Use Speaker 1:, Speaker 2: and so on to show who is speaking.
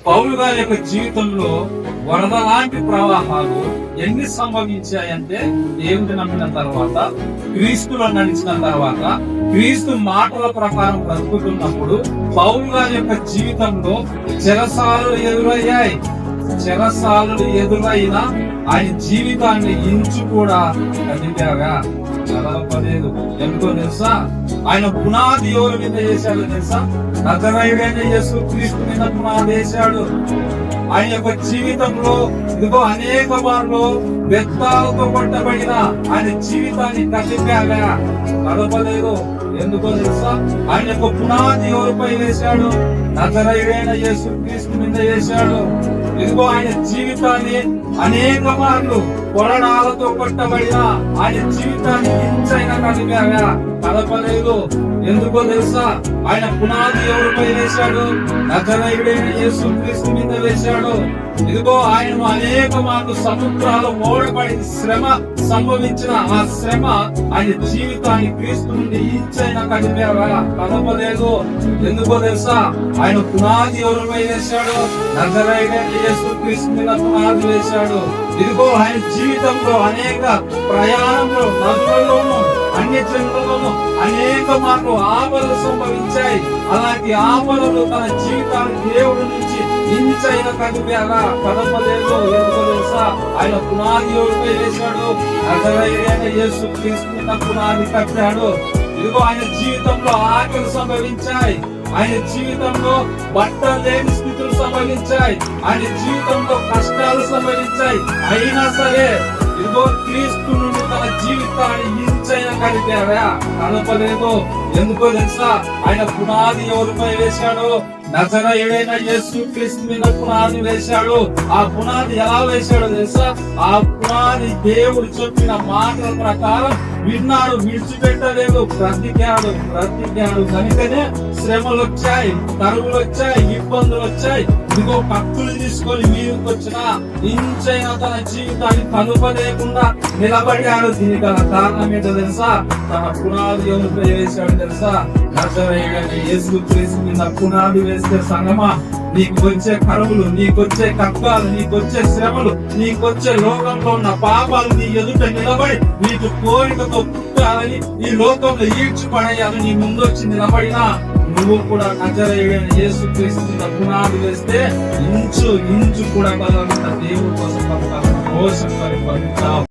Speaker 1: పౌలు గారి యొక్క జీవితంలో వరద లాంటి ప్రవాహాలు ఎన్ని సంభవించాయంటే, దేవుని నమ్మిన తర్వాత, క్రీస్తులో నడిచిన తర్వాత, క్రీస్తు మాటల ప్రకారం బ్రతుకుతున్నప్పుడు పౌలు గారి యొక్క జీవితంలో చెరసాలలు ఎదురయ్యాయి. చెరసాలలు ఎదురైన ఆయన జీవితాన్ని ఇంచు కూడా కదిలాగా చదవలేదు. ఎందుకో తెలుసా? ఆయన పునాది ఎవరి మీద వేశాడు తెలుసా? నజరేయుడైన యేసు క్రీస్తు మీద పునాది వేశాడు. ఆయన యొక్క జీవితంలో ఇదిగో అనేక మార్లు వ్యక్తాలతో కొట్టబడిన ఆయన జీవితాన్ని కదిపాగా కదపలేదు. ఎందుకో తెలుసా? ఆయన యొక్క పునాది ఎవరిపై వేశాడు? నజరేయుడైన యేసు క్రీస్తు మీద వేశాడు. ఇదిగో ఆయన జీవితాన్ని అనేక మార్లు కొరడాలతో కొట్టబడిన ఆయన జీవితాన్ని ఇంచైనా కదిపాగా కదపలేదు. ఎందుకో తెలుసా? ఆయన పునాది ఎవరిపై వేశాడు? నజరేయుడైన యేసు క్రీస్తు మీద వేశాడు. ఇదిగో ఆయన అనేక మార్లు సముద్రాలు ఓడబడి శ్రమ సంభవించిన ఆ శ్రమ ఆయన జీవితాన్ని క్రీస్తు నుండి ఇంచైనా కదిపాగా కదపలేదు. ఎందుకో తెలుసా? ఆయన పునాది ఎవరిపై వేశాడు? నజరేయుడైన యేసు క్రీస్తు మీద పునాది వేశాడు. ఇదిగో ఆయన జీవితంలో అనేక ప్రయాణంలో నదులలోనూ అన్య జనులలోనూ అనేక మార్లు ఆపదలు సంభవించాయి. అలాంటి ఆపదలు తన జీవితాన్ని దేవుడి నుంచి ఇంచైన కదిపాగా కదపలేదు. ఎందుకో తెలుసా? ఆయన పునాది ఎవరిపై వేశాడు? నజరేయుడైన యేసు క్రీస్తు మీద పునాది కట్టాడు. ఇదిగో ఆయన జీవితంలో ఆకలి సంభవించాయి. ఆయన జీవితంలో బట్టలు లేని స్థితులు సంభవించాయి. ఆయన జీవితంలో కష్టాలు సంభవించాయి. అయినా సరే ఇదిగో క్రీస్తు నుండి తన జీవితాన్ని ఇంచైనా కదిపాగా కదపలేదు. ఎందుకో తెలుసా? ఆయన పునాది ఎవరిపై వేశాడు? నజరేయుడైన యేసు క్రీస్తు మీద పునాది వేశాడు. ఆ పునాది ఎలా వేశాడో తెలుసా? ఆ పునాది దేవుడు చెప్పిన మాటల ప్రకారం విన్నాడు, విడిచిపెట్టలేదు, బ్రతికాడు. కనుకనే శ్రమలు వచ్చాయి, కరువులు వచ్చాయి, ఇబ్బందులు వచ్చాయి. ఇదిగో కత్తులు తీసుకొని మీదకి వచ్చిన ఇంచైనా తన జీవితాన్ని కనుపలేకుండా నిలబడ్డాడు. దీనికి గల కారణం ఏంటో తెలుసా? తన పునాది ఎవరిపై వేశాడు తెలుసా? నజరేయుడైన యేసు క్రీస్తు మీద పునాది వేస్తే సంగమా, నీకు వచ్చే కరువులు, నీకొచ్చే కష్టాలు, నీకొచ్చే శ్రమలు, నీకొచ్చే లోకంలో ఉన్న పాపాలు నీ ఎదుట నిలబడి నీకు కోరికతో పుట్టాలని, ఈ లోకంలో ఈడ్చిపడేయాలని నీ ముందు వచ్చి నిలబడినా నువ్వు కూడా నజరేయుడైన యేసు క్రీస్తు మీద పునాది వేస్తే ఇంచు కూడా కదలకుండా దేవుడి కోసం రోషం పరిపాలించావు.